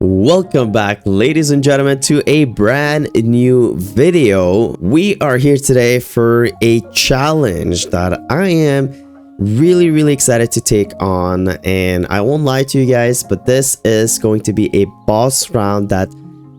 Welcome back, ladies and gentlemen, to a brand new video. We are here today for a challenge that I am really excited to take on, and I won't lie to you guys, but this is going to be a boss round that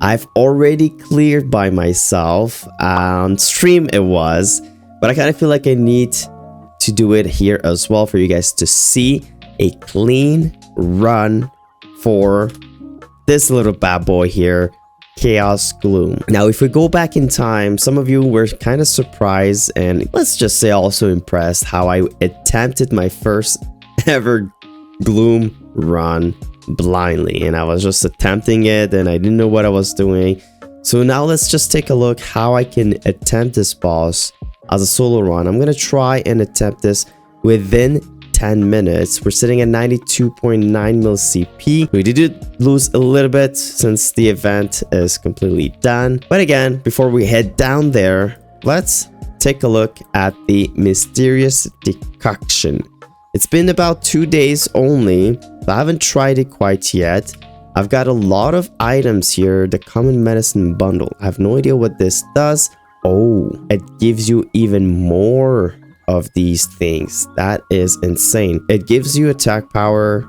I've already cleared by myself. On stream it was, but I kind of feel like I need to do it here as well for you guys to see a clean run for this little bad boy here, Chaos Gloom. Now, if we go back in time, some of you were kind of surprised and let's just say also impressed how I attempted my first ever Gloom run blindly, and I was just attempting it and I didn't know what I was doing. So now let's just take a look how I can attempt this boss as a solo run. I'm gonna try and attempt this within 10 minutes. We're sitting at 92.9 mil CP. We did lose a little bit since the event is completely done. But again, before we head down there, let's take a look at the mysterious decoction. It's been about 2 days only. I haven't tried it quite yet. I've got a lot of items here. The common medicine bundle. I have no idea what this does. Oh, it gives you even more of these things. That is insane. It gives you attack power.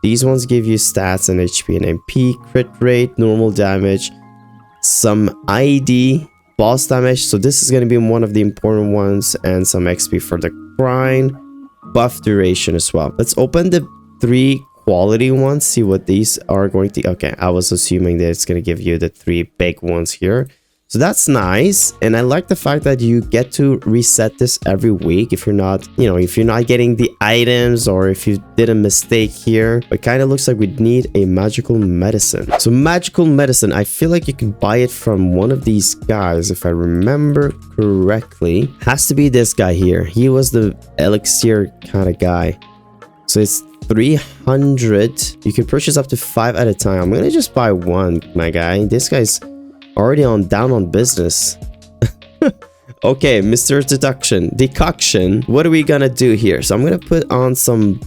These ones give you stats and HP and MP, crit rate, normal damage, some ID, boss damage. So this is going to be one of the important ones, and some XP for the grind, buff duration as well. Let's open the 3 quality ones, see what these are going to. Okay, I was assuming that it's going to give you the 3 big ones here. So that's nice, and I like the fact that you get to reset this every week if you're not, if you're not getting the items or if you did a mistake here. It kind of looks like we need a magical medicine. So magical medicine, I feel like you can buy it from one of these guys if I remember correctly. Has to be this guy here. He was the elixir kind of guy. So it's 300. You can purchase up to 5 at a time. I'm gonna just buy one, my guy. This guy's already down on business. Okay, Mr. Decoction. What are we gonna do here? So I'm gonna put on some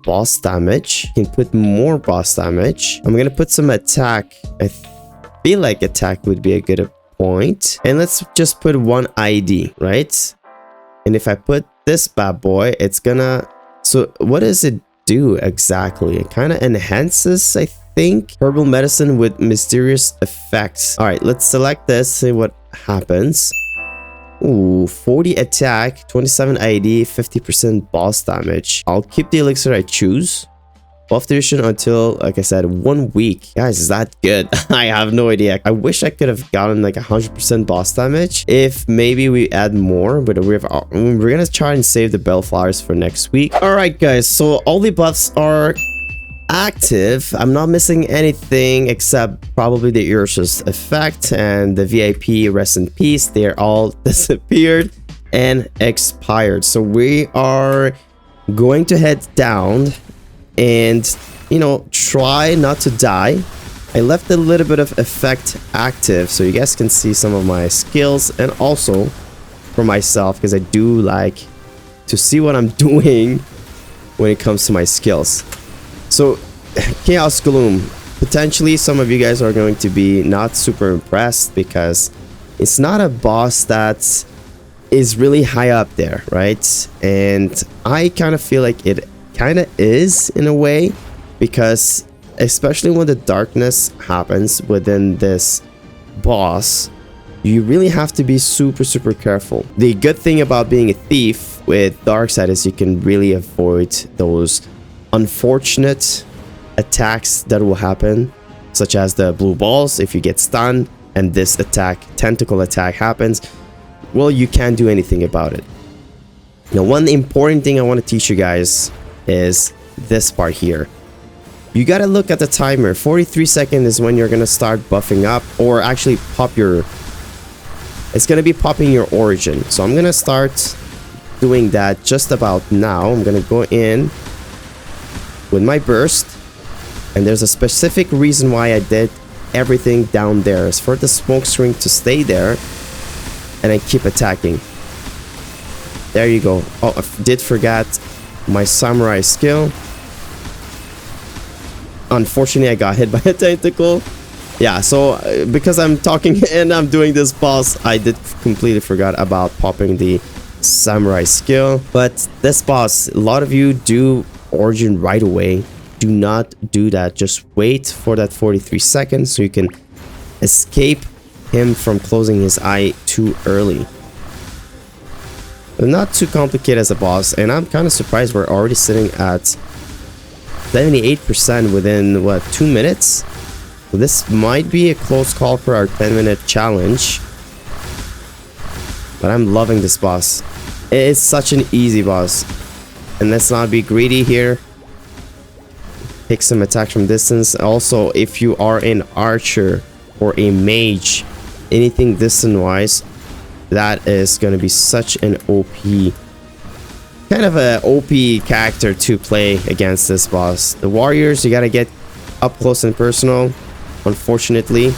boss damage. You can put more boss damage. I'm gonna put some attack. I feel like attack would be a good point. And let's just put 1 ID, right? And if I put this bad boy, it's gonna... So what does it do exactly? It kind of enhances, I think, herbal medicine with mysterious effects. All right, let's select this, see what happens. Ooh, 40 attack, 27 ID, 50% boss damage. I'll keep the elixir I choose. Buff duration until, like I said, 1 week. Guys, is that good? I have no idea. I wish I could have gotten like 100% boss damage if maybe we add more, but we're gonna try and save the bellflowers for next week. All right, guys, so all the buffs are active. I'm not missing anything except probably the Ursus effect and the VIP rest in peace. They're all disappeared and expired. So we are going to head down and try not to die. I left a little bit of effect active so you guys can see some of my skills, and also for myself, because I do like to see what I'm doing when it comes to my skills. So Chaos Gloom, potentially some of you guys are going to be not super impressed because it's not a boss that is really high up there, right? And I kind of feel like it kind of is in a way, because especially when the darkness happens within this boss, you really have to be super careful. The good thing about being a thief with dark side is you can really avoid those unfortunate attacks that will happen, such as the blue balls. If you get stunned and this tentacle attack happens, well, you can't do anything about it. Now, one important thing I want to teach you guys is this part here. You got to look at the timer. 43 seconds is when you're going to start buffing up, or actually it's going to be popping your origin. So I'm going to start doing that just about now. I'm going to go in with my burst, and there's a specific reason why I did everything down there. It's for the smoke string to stay there and I keep attacking. There you go. Oh, I did forget my samurai skill. unfortunately I got hit by a tentacle. Yeah, so because I'm talking and I'm doing this boss, I did completely forgot about popping the samurai skill. But this boss, a lot of you do origin right away. Do not do that. Just wait for that 43 seconds so you can escape him from closing his eye too early. Not too complicated as a boss, and I'm kind of surprised we're already sitting at 78% within what, 2 minutes. So this might be a close call for our 10-minute challenge, but I'm loving this boss. It's such an easy boss, and let's not be greedy here. Take some attack from distance. Also, if you are an archer or a mage, anything distance wise, that is going to be such an OP, kind of a OP character to play against this boss. The warriors, you got to get up close and personal, unfortunately.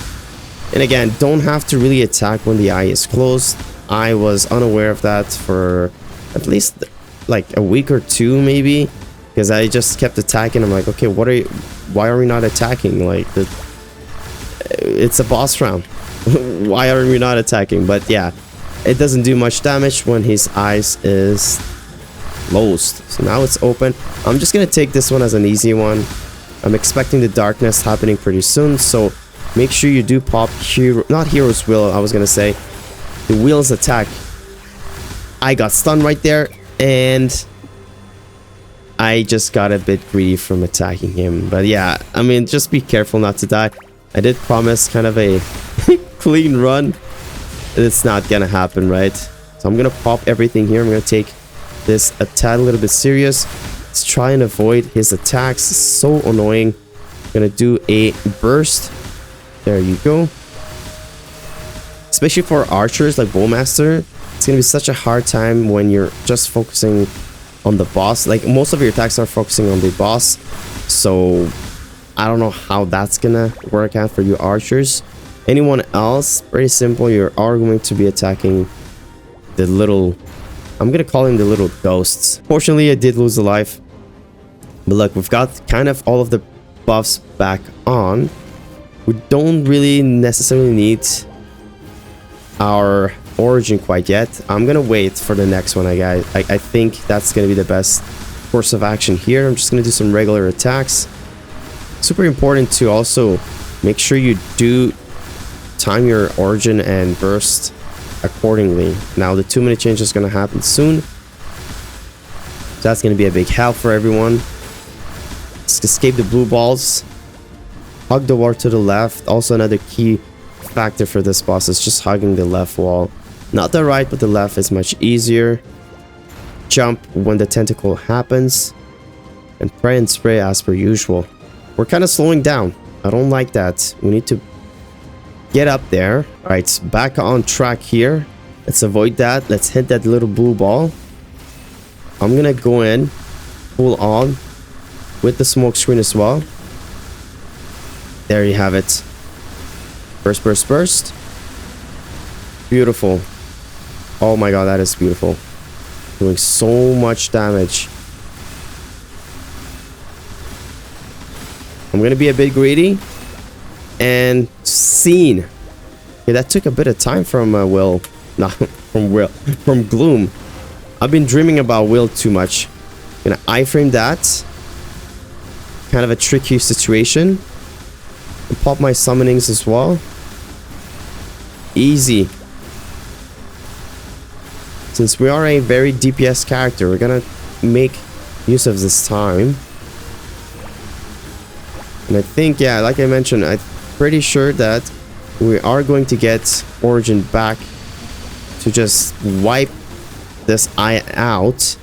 And again, don't have to really attack when the eye is closed. I was unaware of that for at least like a week or two, maybe, because I just kept attacking. I'm like, okay, why are we not attacking? Like, it's a boss round. Why are we not attacking? But yeah, it doesn't do much damage when his eyes is closed. So now it's open. I'm just gonna take this one as an easy one. I'm expecting the darkness happening pretty soon, so make sure you do pop not hero's will, I was gonna say the wheel's attack. I got stunned right there, and I just got a bit greedy from attacking him. But yeah, I mean, just be careful not to die. I did promise kind of a clean run. It's not gonna happen, right? So I'm gonna pop everything here. I'm gonna take this a tad a little bit serious. Let's try and avoid his attacks. It's so annoying. I'm gonna do a burst. There you go. Especially for archers like Bowmaster, it's gonna be such a hard time when you're just focusing on the boss. Like, most of your attacks are focusing on the boss, so I don't know how that's gonna work out for you archers. Anyone else, pretty simple, you are going to be attacking the little, I'm gonna call him the little ghosts. Fortunately, I did lose a life, but look, we've got kind of all of the buffs back on. We don't really necessarily need our origin quite yet. I'm gonna wait for the next one. I think that's gonna be the best course of action here. I'm just gonna do some regular attacks. Super important to also make sure you do time your origin and burst accordingly. Now the 2-minute change is going to happen soon, so that's going to be a big help for everyone. Just escape the blue balls, hug the wall to the left. Also, another key factor for this boss is just hugging the left wall, not the right, but the left is much easier. Jump when the tentacle happens, and pray and spray as per usual. We're kind of slowing down. I don't like that. We need to get up there. All right, back on track here. Let's avoid that. Let's hit that little blue ball. I'm gonna go in full on with the smoke screen as well. There you have it. Burst, burst, burst. Beautiful. Oh my god, that is beautiful. Doing so much damage. I'm gonna be a bit greedy. And scene. Okay, that took a bit of time from Will. Not from Will. From Gloom. I've been dreaming about Will too much. Gonna iframe that. Kind of a tricky situation. And pop my summonings as well. Easy. Since we are a very DPS character, we're gonna make use of this time. And I think, yeah, like I mentioned, I'm pretty sure that we are going to get origin back to just wipe this eye out.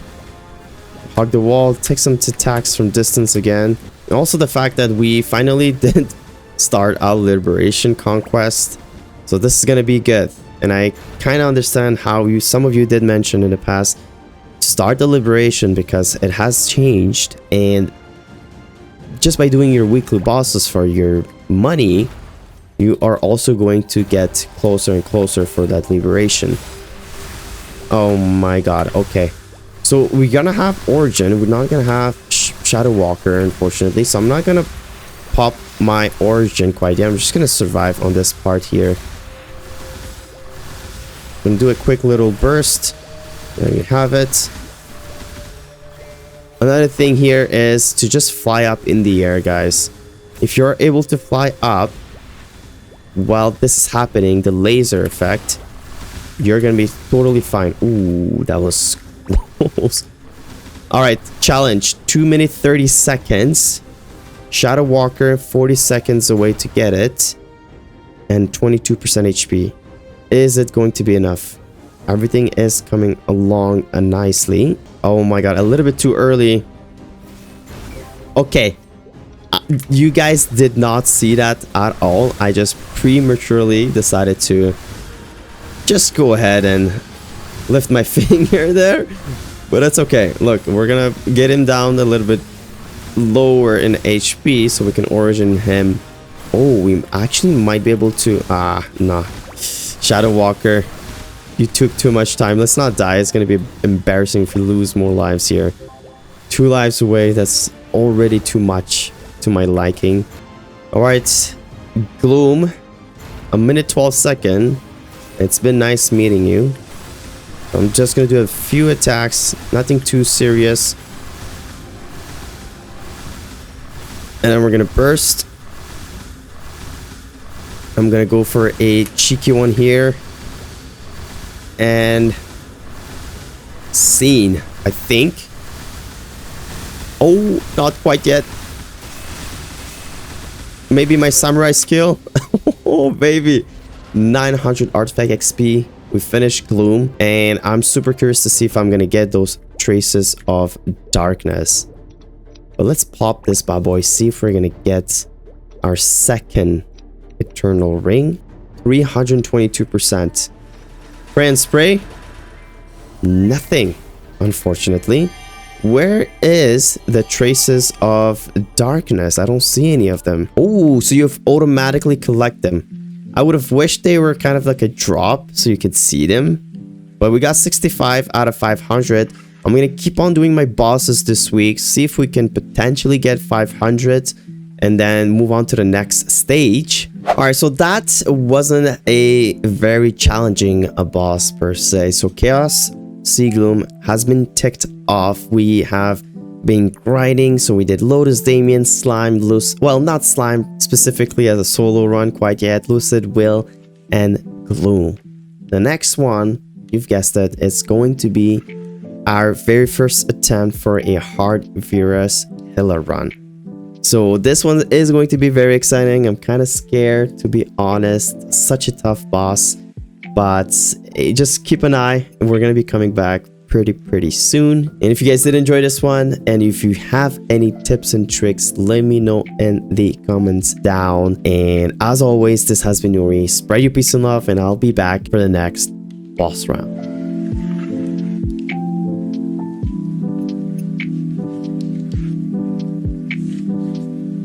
Hug the wall, take some attacks from distance again. And also the fact that we finally did start our liberation conquest. So this is gonna be good. And I kind of understand how some of you did mention in the past, start the liberation because it has changed, and just by doing your weekly bosses for your money, you are also going to get closer and closer for that liberation. Oh my god, okay. So we're gonna have Origin, we're not gonna have Shadow Walker, unfortunately, so I'm not gonna pop my origin quite yet. I'm just gonna survive on this part here. I'm gonna do a quick little burst. There you have it. Another thing here is to just fly up in the air, guys. If you're able to fly up while this is happening, the laser effect, you're gonna be totally fine. Ooh, that was close. All right, challenge, 2 minutes 30 seconds. Shadow Walker, 40 seconds away to get it, and 22% HP. Is it going to be enough? Everything is coming along nicely. Oh my god, a little bit too early. Okay, you guys did not see that at all. I just prematurely decided to just go ahead and lift my finger there, but that's okay. Look, we're gonna get him down a little bit lower in HP so we can origin him. Oh, we actually might be able to nah. Shadow Walker, you took too much time. Let's not die. It's gonna be embarrassing if we lose more lives here. 2 lives away, that's already too much to my liking. All right, Gloom, 1 minute 12 seconds. It's been nice meeting you. I'm just gonna do a few attacks, nothing too serious. And then we're gonna burst. I'm gonna go for a cheeky one here. And scene, I think. Oh, not quite yet. Maybe my samurai skill. Oh, baby. 900 artifact XP. We finished Gloom, and I'm super curious to see if I'm gonna get those traces of darkness. But let's pop this bad boy, see if we're gonna get our second eternal ring. 322%. Spray and spray, nothing, unfortunately. Where is the traces of darkness? I don't see any of them. Oh, so you've automatically collect them. I would have wished they were kind of like a drop so you could see them, but we got 65 out of 500. I'm gonna keep on doing my bosses this week, see if we can potentially get 500 and then move on to the next stage. All right, so that wasn't a very challenging boss per se. So Chaos CGloom has been ticked off. We have been grinding, so we did Lotus Damien, Slime, well, not Slime specifically as a solo run quite yet, Lucid, Will, and Gloom. The next one, you've guessed it, is going to be our very first attempt for a hard Virus Hilla run. So this one is going to be very exciting. I'm kind of scared, to be honest. Such a tough boss, but just keep an eye. We're going to be coming back pretty soon. And if you guys did enjoy this one, and if you have any tips and tricks, let me know in the comments down. And as always, this has been Noori. Spread your peace and love, and I'll be back for the next boss round.